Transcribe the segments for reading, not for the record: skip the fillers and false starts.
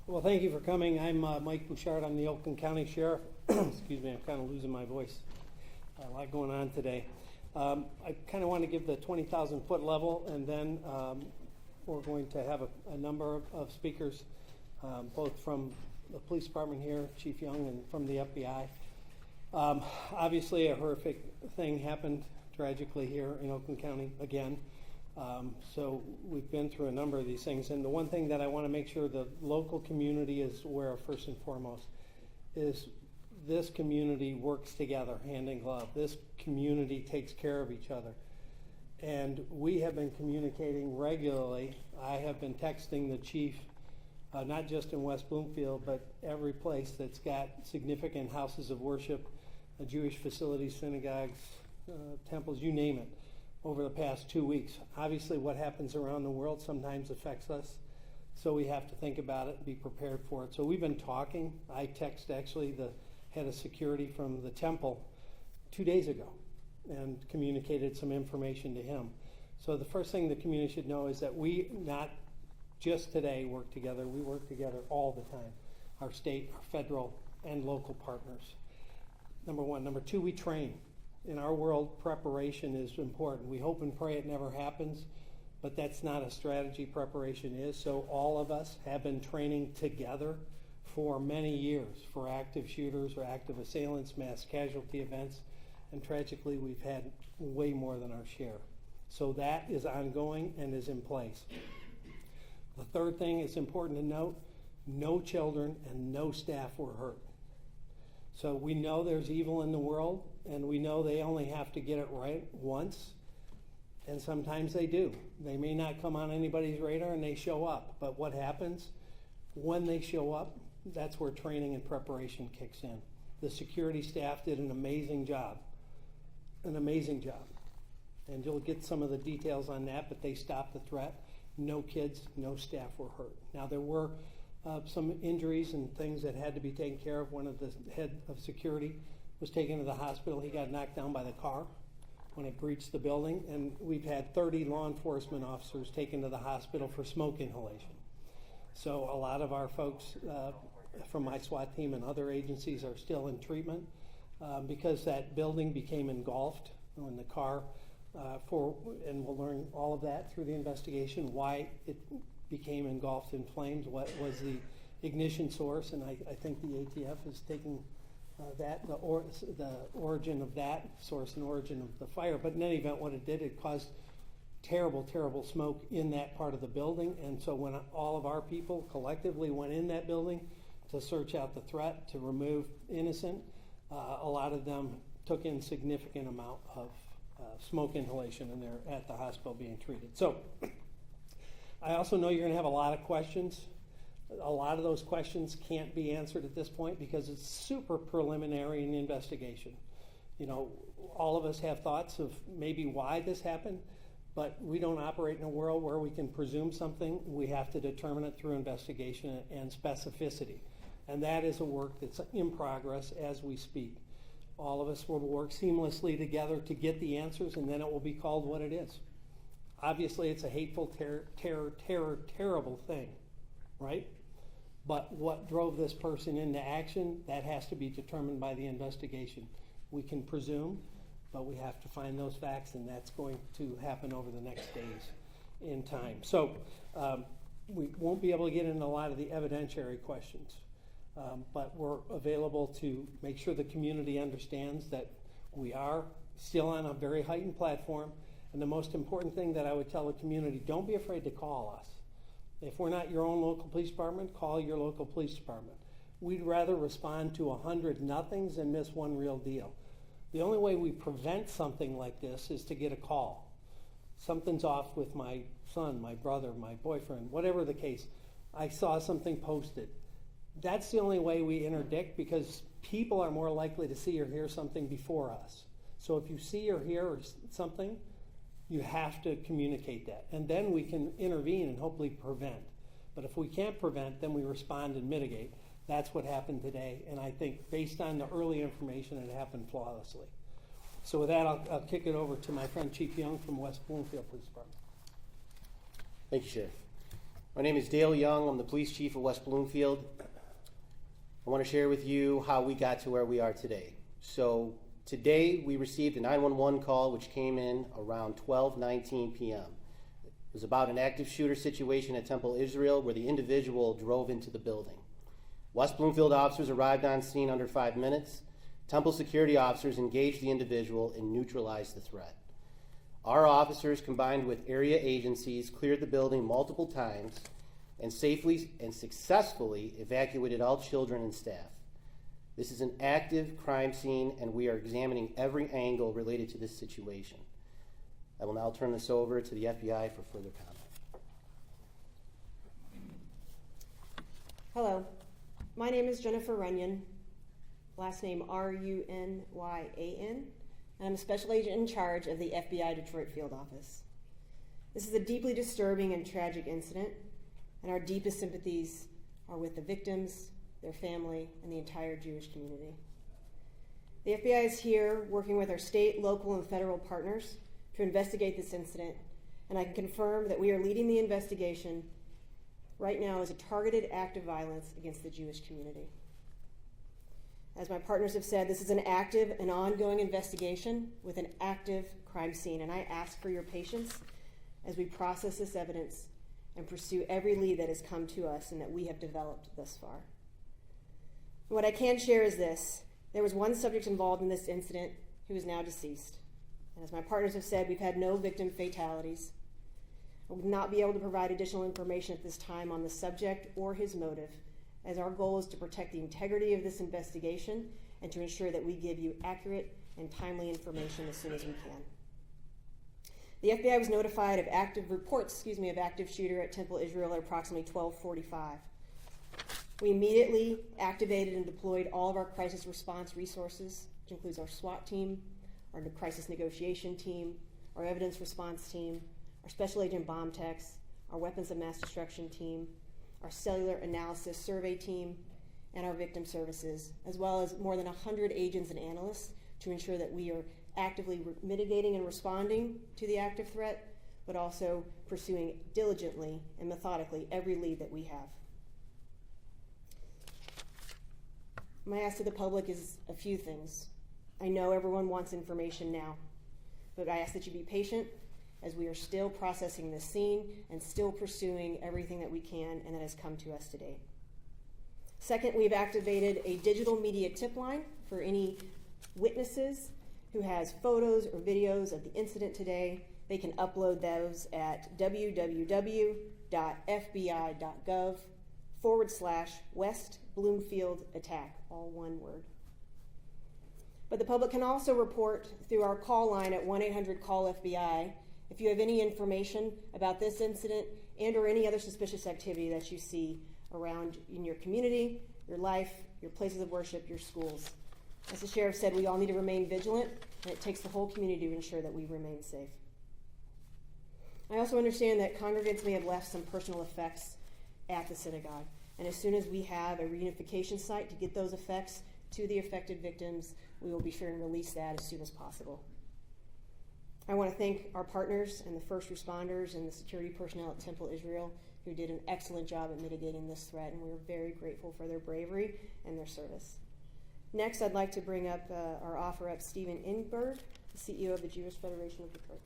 Well, thank you for coming. I'm Mike Bouchard. I'm the Oakland County Sheriff. Excuse me, I'm kind of losing my voice. A lot going on today. I kind of want to give the 20,000 foot level, and then we're going to have a number of speakers, both from the police department here, Chief Young, and from the FBI. Obviously, a horrific thing happened tragically here in Oakland County again. So we've been through a number of these things, and the one thing that I want to make sure the local community is aware of first and foremost is this community works together hand in glove. This community takes care of each other. And we have been communicating regularly. I have been texting the chief, not just in West Bloomfield, but every place that's got significant houses of worship, Jewish facilities, synagogues, temples, you name it, over the past 2 weeks. Obviously, what happens around the world sometimes affects us, so we have to think about it and be prepared for it. So we've been talking. I texted actually the head of security from the temple 2 days ago and communicated some information to him. So the first thing the community should know is that we not just today work together, we work together all the time. Our state, our federal, and local partners. Number one. Number two, we train. In our world, preparation is important. We hope and pray it never happens, but that's not a strategy. Preparation is. So all of us have been training together for many years for active shooters or active assailants, mass casualty events, and tragically we've had way more than our share. So that is ongoing and is in place. The third thing is important to note, no children and no staff were hurt. So we know there's evil in the world, and we know they only have to get it right once, and sometimes they do. They may not come on anybody's radar and they show up, but what happens when they show up, that's where training and preparation kicks in. The security staff did an amazing job, and you'll get some of the details on that, but they stopped the threat. No kids, no staff were hurt. Now there were some injuries and things that had to be taken care of. One of the head of security was taken to the hospital. He got knocked down by the car when it breached the building, and we've had 30 law enforcement officers taken to the hospital for smoke inhalation. So a lot of our folks from my SWAT team and other agencies are still in treatment because that building became engulfed when the car and we'll learn all of that through the investigation, why it became engulfed in flames, what was the ignition source, and I think the ATF is taking the origin of that source and origin of the fire. But in any event, what it did, it caused terrible, terrible smoke in that part of the building, and so when all of our people collectively went in that building to search out the threat, to remove innocent, a lot of them took in significant amount of smoke inhalation, and they're at the hospital being treated. So I also know you're going to have a lot of questions. A lot of those questions can't be answered at this point because it's super preliminary in the investigation. You know, all of us have thoughts of maybe why this happened, but we don't operate in a world where we can presume something. We have to determine it through investigation and specificity. And that is a work that's in progress as we speak. All of us will work seamlessly together to get the answers, and then it will be called what it is. Obviously, it's a hateful, terrible thing, right? But what drove this person into action, that has to be determined by the investigation. We can presume, but we have to find those facts, and that's going to happen over the next days in time. So we won't be able to get into a lot of the evidentiary questions, but we're available to make sure the community understands that we are still on a very heightened platform. And the most important thing that I would tell the community, don't be afraid to call us. If we're not your own local police department, call your local police department. We'd rather respond to 100 nothings than miss one real deal. The only way we prevent something like this is to get a call. Something's off with my son, my brother, my boyfriend, whatever the case. I saw something posted. That's the only way we interdict, because people are more likely to see or hear something before us. So if you see or hear something, you have to communicate that. And then we can intervene and hopefully prevent. But if we can't prevent, then we respond and mitigate. That's what happened today. And I think based on the early information, it happened flawlessly. So with that, I'll kick it over to my friend Chief Young from West Bloomfield Police Department. Thank you, Sheriff. My name is Dale Young. I'm the police chief of West Bloomfield. I want to share with you how we got to where we are today. So today we received a 911 call which came in around 12:19 p.m. It was about an active shooter situation at Temple Israel where the individual drove into the building. West Bloomfield officers arrived on scene under 5 minutes. Temple security officers engaged the individual and neutralized the threat. Our officers, combined with area agencies, cleared the building multiple times and safely and successfully evacuated all children and staff. This is an active crime scene, and we are examining every angle related to this situation. I will now turn this over to the FBI for further comment. Hello, my name is Jennifer Runyon, last name Runyan, and I'm a special agent in charge of the FBI Detroit Field Office. This is a deeply disturbing and tragic incident, and our deepest sympathies are with the victims, their family, and the entire Jewish community. The FBI is here working with our state, local, and federal partners to investigate this incident, and I can confirm that we are leading the investigation right now as a targeted act of violence against the Jewish community. As my partners have said, this is an active and ongoing investigation with an active crime scene, and I ask for your patience as we process this evidence and pursue every lead that has come to us and that we have developed thus far. What I can share is this: there was one subject involved in this incident who is now deceased. And as my partners have said, we've had no victim fatalities. I will not be able to provide additional information at this time on the subject or his motive, as our goal is to protect the integrity of this investigation and to ensure that we give you accurate and timely information as soon as we can. The FBI was notified of active shooter at Temple Israel at approximately 12:45. We immediately activated and deployed all of our crisis response resources, which includes our SWAT team, our crisis negotiation team, our evidence response team, our special agent bomb techs, our weapons of mass destruction team, our cellular analysis survey team, and our victim services, as well as more than 100 agents and analysts to ensure that we are actively mitigating and responding to the active threat, but also pursuing diligently and methodically every lead that we have. My ask to the public is a few things. I know everyone wants information now, but I ask that you be patient as we are still processing this scene and still pursuing everything that we can and that has come to us today. Second, we've activated a digital media tip line for any witnesses who has photos or videos of the incident today. They can upload those at www.fbi.gov/West Bloomfield attack, all one word. But the public can also report through our call line at 1-800-CALL-FBI if you have any information about this incident and or any other suspicious activity that you see around in your community, your life, your places of worship, your schools. As the sheriff said, we all need to remain vigilant, and it takes the whole community to ensure that we remain safe. I also understand that congregants may have left some personal effects at the synagogue, and as soon as we have a reunification site to get those effects to the affected victims, we will be sure and release that as soon as possible. I want to thank our partners and the first responders and the security personnel at Temple Israel who did an excellent job at mitigating this threat, and we're very grateful for their bravery and their service. Next, I'd like to bring up or offer up Stephen Ingberg, the CEO of the Jewish Federation of Detroit.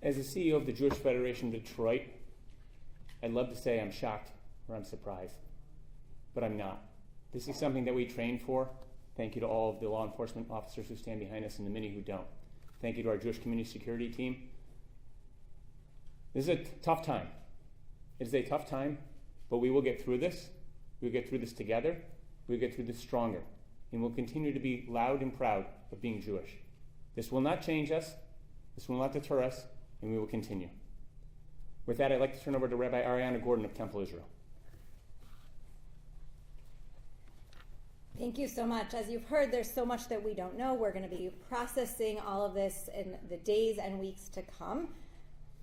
As the CEO of the Jewish Federation of Detroit, I'd love to say I'm shocked or I'm surprised, but I'm not. This is something that we train for. Thank you to all of the law enforcement officers who stand behind us and the many who don't. Thank you to our Jewish community security team. This is a tough time. It is a tough time, but we will get through this. We'll get through this together. We'll get through this stronger. And we'll continue to be loud and proud of being Jewish. This will not change us. This will not deter us, and we will continue. With that, I'd like to turn over to Rabbi Ariana Gordon of Temple Israel. Thank you so much. As you've heard, there's so much that we don't know. We're going to be processing all of this in the days and weeks to come.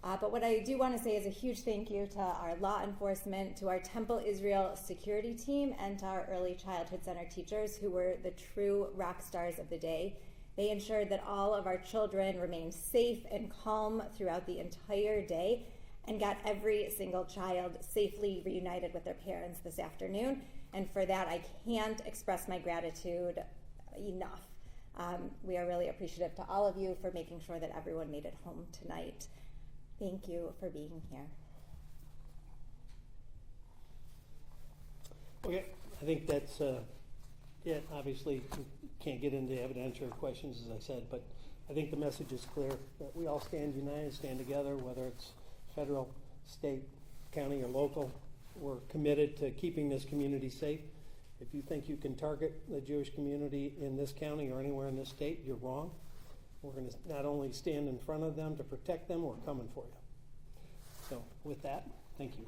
But what I do want to say is a huge thank you to our law enforcement, to our Temple Israel security team, and to our early childhood center teachers who were the true rock stars of the day. They ensured that all of our children remained safe and calm throughout the entire day and got every single child safely reunited with their parents this afternoon. And for that, I can't express my gratitude enough. We are really appreciative to all of you for making sure that everyone made it home tonight. Thank you for being here. Okay, I think that's it. Obviously, we can't get into evidentiary questions, as I said, but I think the message is clear that we all stand united, stand together, whether it's federal, state, county, or local. We're committed to keeping this community safe. If you think you can target the Jewish community in this county or anywhere in this state, you're wrong. We're going to not only stand in front of them to protect them, we're coming for you. So with that, thank you.